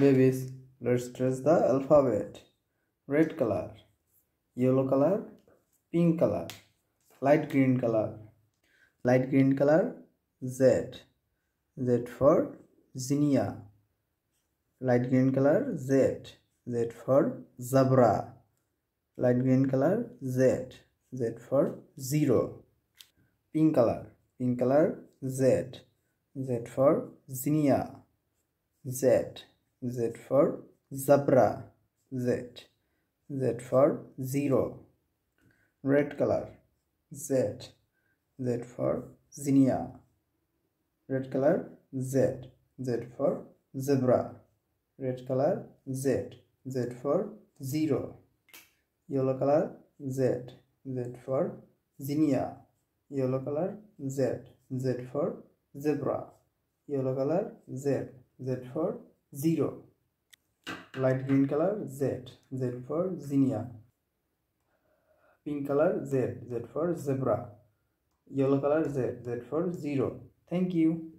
Babies, let's trace the alphabet. Red color, yellow color, pink color, light green color. Light green color, Z. Z for zinnia. Light green color, Z. Z for zebra. Light green color, Z. Z for zero. Pink color, Z. Z for zinnia. Z. Z for zebra. Z. Z for zero. Red color, Z. Z for zinnia. Red color, Z. Z for zebra. Red color, Z. Z for zero. Yellow color, Z. Z for zinnia. Yellow color, Z. Z for zebra. Yellow color, Z. Z for zero. Light green color, Z. Z for zinnia. Pink color, Z. Z for zebra. Yellow color, Z. Z for zero. Thank you.